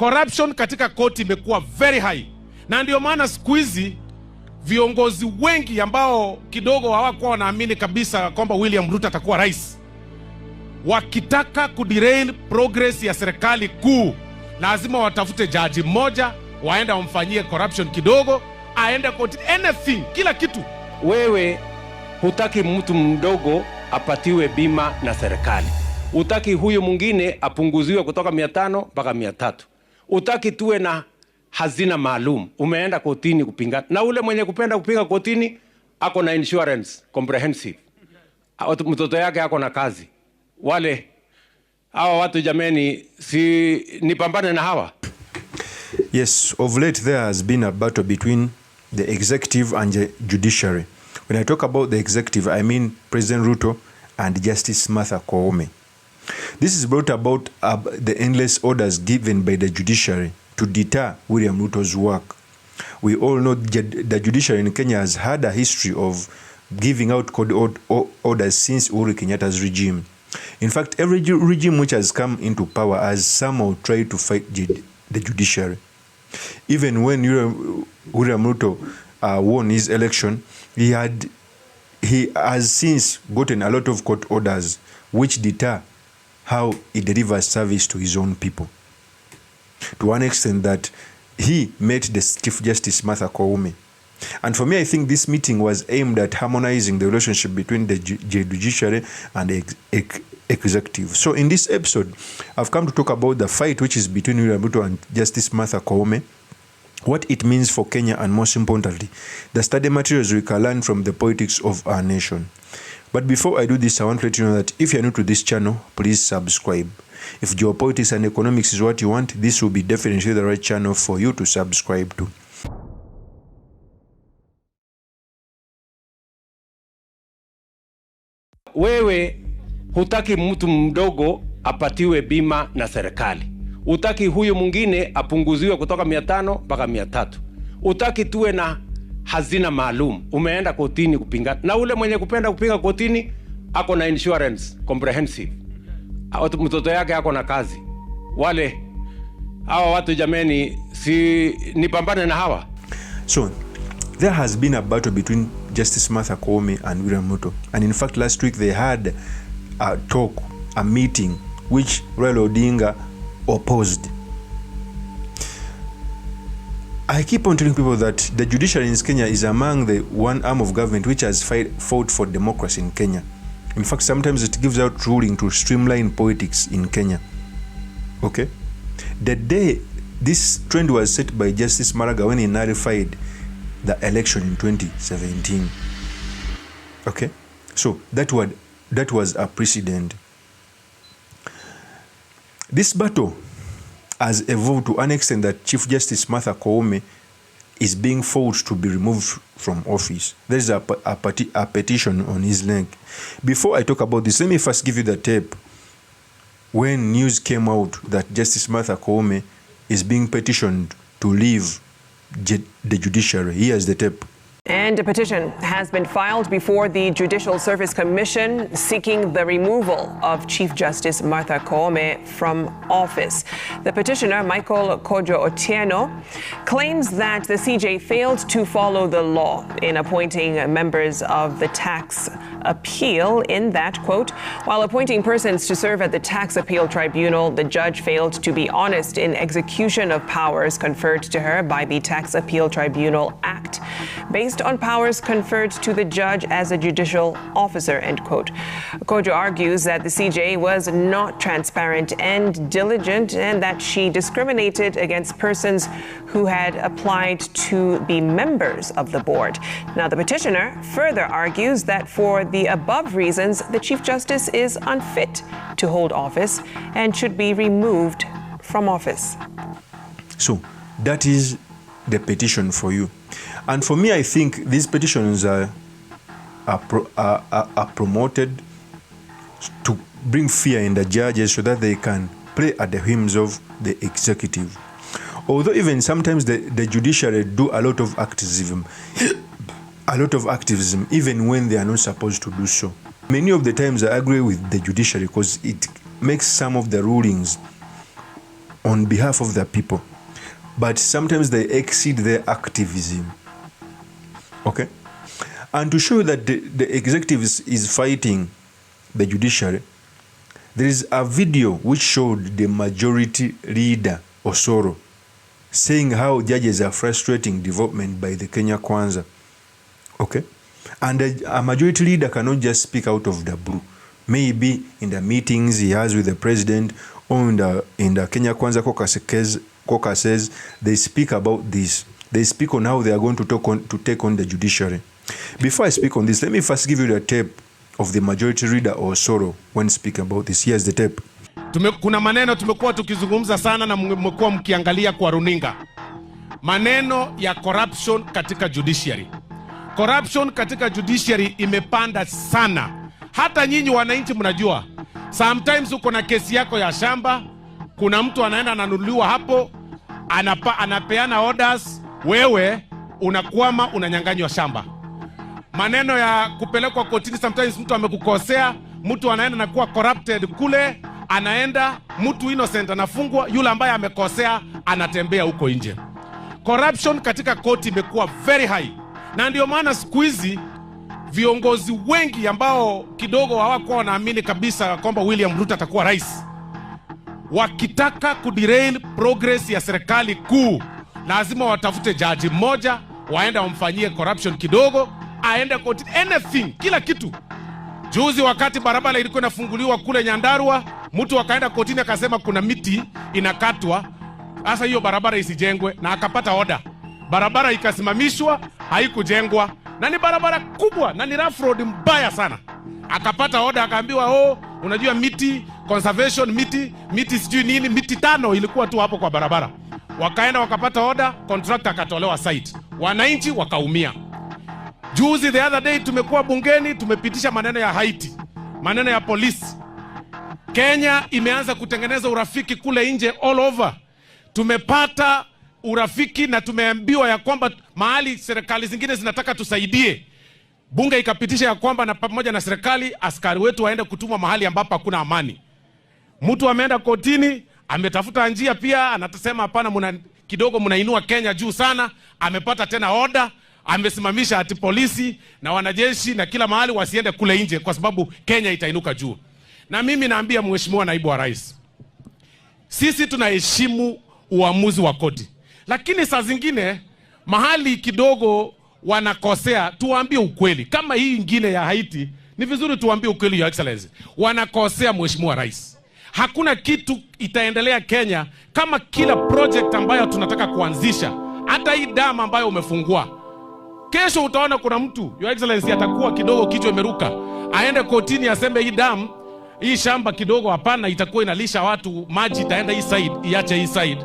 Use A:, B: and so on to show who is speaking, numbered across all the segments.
A: Corruption katika koti imekuwa very high, na ndio maana siku hizi viongozi wengi ambao kidogo hawakuwa wanaamini kabisa kwamba William Ruto atakuwa rais, wakitaka kuderail progress ya serikali kuu, lazima watafute jaji mmoja, waenda wamfanyie corruption kidogo, aende koti, anything, kila kitu.
B: Wewe hutaki mtu mdogo apatiwe bima na serikali. Hutaki huyu mwingine apunguziwe kutoka 500 mpaka 300. Hutaki tuwe na hazina maalum. Umeenda kotini kupinga. Na ule mwenye kupenda kupinga kotini ako na insurance comprehensive. Mtoto yake ako na kazi. Hawa watu jameni, si nipambane na hawa.
C: Yes, of late there has been a battle between the executive and the judiciary. When I talk about the executive, I mean President Ruto and Justice Martha Koome. This is brought about the endless orders given by the judiciary to deter William Ruto's work. We all know the judiciary in Kenya has had a history of giving out court orders since Uhuru Kenyatta's regime. In fact, every regime which has come into power has somehow tried to fight the judiciary. Even when William Ruto won his election, he has since gotten a lot of court orders which deter how he delivers service to his own people. To one extent that he met the Chief Justice Martha Koome. And for me, I think this meeting was aimed at harmonizing the relationship between the judiciary and the executive. So in this episode, I've come to talk about the fight which is between William Ruto and Justice Martha Koome, what it means for Kenya, and most importantly, the study materials we can learn from the politics of our nation. But before I do this, I want to let you know that if you're new to this channel, please subscribe. If geopolitics and economics is what you want, this will be definitely the right channel for you to subscribe to.
B: Wewe hutaki mtu mdogo apatiwe bima na serikali. Hutaki huyu mwingine apunguziwe kutoka 500 mpaka 300. Hutaki tuwe na hazina maalum. Umeenda kotini kupinga. Na ule mwenye kupenda kupinga kotini ako na insurance comprehensive. Mtoto yake ako na kazi. Hawa watu jameni, si nipambane na hawa.
C: So, there has been a battle between Justice Martha Koome and William Ruto. And in fact, last week they had a meeting which Raila Odinga opposed. I keep on telling people that the judiciary in Kenya is among the one arm of government which has fought for democracy in Kenya. In fact, sometimes it gives out ruling to streamline politics in Kenya. Okay? The day this trend was set by Justice Maraga when he nullified the election in 2017. Okay? So that was a precedent. This battle has evolved to an extent that Chief Justice Martha Koome is being forced to be removed from office. There is a petition on his leg. Before I talk about this, let me first give you the tape when news came out that Justice Martha Koome is being petitioned to leave the judiciary. Here's the tape.
D: And a petition has been filed before the Judicial Service Commission seeking the removal of Chief Justice Martha Koome from office. The petitioner, Michael Kojo Otieno, claims that the CJ failed to follow the law in appointing members of the tax appeal, in that, quote, while appointing persons to serve at the tax appeal tribunal, the judge failed to be honest in execution of powers conferred to her by the Tax Appeal Tribunal Act, based on powers conferred to the judge as a judicial officer, end quote. Kojo argues that the CJ was not transparent and diligent, and that she discriminated against persons who had applied to be members of the board. Now, the petitioner further argues that for the above reasons, the Chief Justice is unfit to hold office and should be removed from office.
C: So, that is the petition for you. And for me, I think these petitions are promoted to bring fear in the judges so that they can play at the whims of the executive. Although even sometimes the judiciary do a lot of activism, even when they are not supposed to do so. Many of the times I agree with the judiciary because it makes some of the rulings on behalf of the people, but sometimes they exceed their activism. Okay? And to show that the executive is fighting the judiciary, there is a video which showed the majority leader, Osoro, saying how judges are frustrating development by the Kenya Kwanza. Okay? And a majority leader cannot just speak out of the blue. Maybe in the meetings he has with the president or in the Kenya Kwanza caucuses, they speak about this. They speak on how they are going to take on the judiciary. Before I speak on this, let me first give you the tape of the majority leader Osoro when speaking about this. Here's the tape.
A: Kuna maneno tumekuwa tukizungumza sana na mmekuwa mkiangalia kwa runinga. Maneno ya corruption katika judiciary. Corruption katika judiciary imepanda sana. Hata nyinyi wananchi mnajua. Sometimes uko na kesi yako ya shamba, kuna mtu anaenda ananunuliwa hapo, anapeana orders, wewe unakwama, unanyang'anywa shamba. Maneno ya kupelekwa kotini, sometimes mtu amekukosea, mtu anaenda na kuwa corrupted kule, anaenda, mtu innocent anafungwa, yule ambaye amekosea anatembea huko nje. Corruption katika koti imekuwa very high. Na ndio maana siku hizi viongozi wengi ambao kidogo hawakuwa wanaamini kabisa kwamba William Ruto atakuwa rais, wakitaka kuderail progress ya serikali kuu, lazima watafute jaji mmoja, waende wamfanyie corruption kidogo, aende koti, anything, kila kitu. Juzi wakati barabara ilikuwa inafunguliwa kule Nyandarua, mtu akaenda kotini akasema kuna miti inakatwa, sasa hiyo barabara isijengwe, na akapata order. Barabara ikasimamishwa, haikujengwa, na ni barabara kubwa na ni rough road mbaya sana. Akapata order, akaambiwa unajua miti conservation, miti sijui nini, miti 5 ilikuwa tu hapo kwa barabara. Wakaenda wakapata order, contractor akatolewa site, wananchi wakaumia. Juzi the other day tumekuwa bungeni, tumepitisha maneno ya Haiti, maneno ya polisi. Kenya imeanza kutengeneza urafiki kule nje all over. Tumepata urafiki na tumeambiwa ya kwamba mahali serikali zingine zinataka tusaidie, bunge ikapitisha ya kwamba na pamoja na serikali askari wetu waende kutumwa mahali ambapo hakuna amani. Mtu ameenda kotini, ametafuta njia pia, anatasema hapana, kidogo mnainua Kenya juu sana, amepata tena order, amesimamisha ati polisi na wanajeshi na kila mahali wasiende kule nje kwa sababu Kenya itainuka juu. Na mimi naambia mheshimiwa naibu wa rais, sisi tunaheshimu uamuzi wa koti, lakini saa zingine mahali kidogo wanakosea, tuambie ukweli. Kama hii ingine ya Haiti, ni vizuri tuambie ukweli, your excellency. Wanakosea mheshimiwa rais. Hakuna kitu itaendelea Kenya kama kila project ambayo tunataka kuanzisha, hata hii damu ambayo umefungua, kesho utaona kuna mtu, your excellency, atakuwa kidogo kichwa imeruka, aende kotini aseme hii damu, hii shamba kidogo hapana, itakuwa inalisha watu maji, itaenda hii side, iache hii side,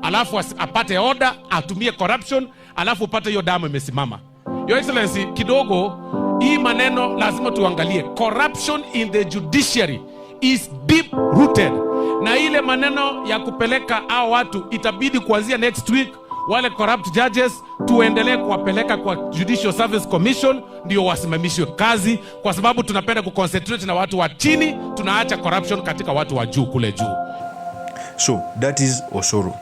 A: alafu apate order, atumie corruption, alafu upate hiyo damu imesimama. Your excellency, kidogo hii maneno lazima tuangalie. Corruption in the judiciary is deep rooted, na ile maneno ya kupeleka hao watu itabidi kuanzia next week, wale corrupt judges tuendelee kuwapeleka kwa Judicial Service Commission ndio wasimamishwe kazi, kwa sababu tunapenda kuconcentrate na watu wa chini, tunaacha corruption katika watu wa juu kule juu.
C: So that is Osoro.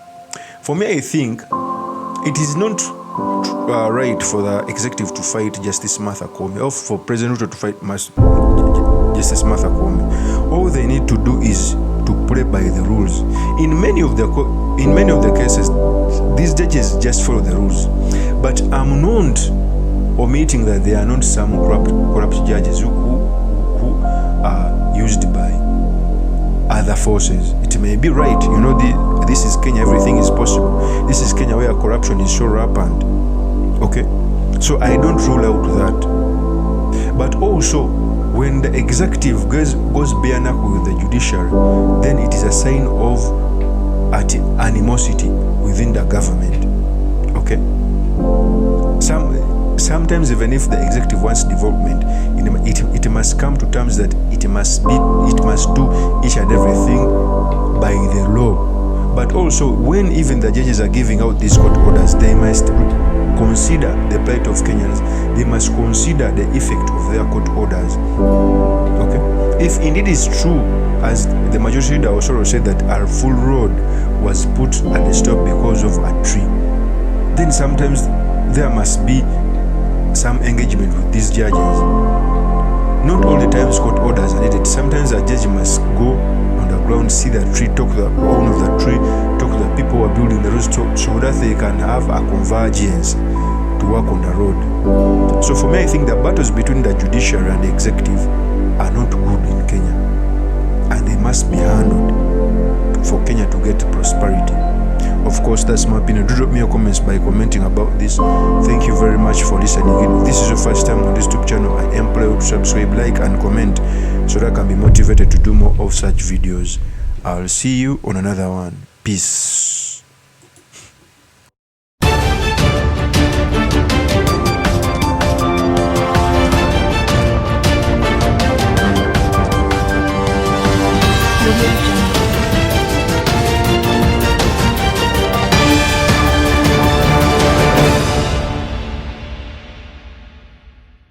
C: For me, I think it is not right for the executive to fight Justice Martha Koome, or for President Ruto to fight Justice Martha Koome. All they need to do is to play by the rules. In many of the cases, these judges just follow the rules. But I'm not omitting that there are not some corrupt judges who are used by other forces. It may be right, this is Kenya, everything is possible. This is Kenya where corruption is so rampant. Okay? So I don't rule out that. But also, when the executive goes bare knuckle with the judiciary, then it is a sign of animosity within the government. Okay? Sometimes even if the executive wants development, it must come to terms that it must do each and everything by the law. But also, when even the judges are giving out these court orders, they must consider the plight of Kenyans. They must consider the effect of their court orders. Okay? If indeed it's true as the majority leader also said that our full road was put at a stop because of a tree, then sometimes there must be some engagement with these judges. Not all the times court orders are needed. Sometimes a judge must go on the ground, see the tree, talk to the owner of the tree, talk to the people who are building the road, so that they can have a convergence to work on the road. So for me, I think the battles between the judiciary and the executive are not good in Kenya, and they must be handled for Kenya to get prosperity. Of course, that's my opinion. Do drop me your comments by commenting about this. Thank you very much for listening. If this is your first time on this YouTube channel, I implore you to subscribe, like, and comment so that I can be motivated to do more of such videos. I'll see you on another one. Peace.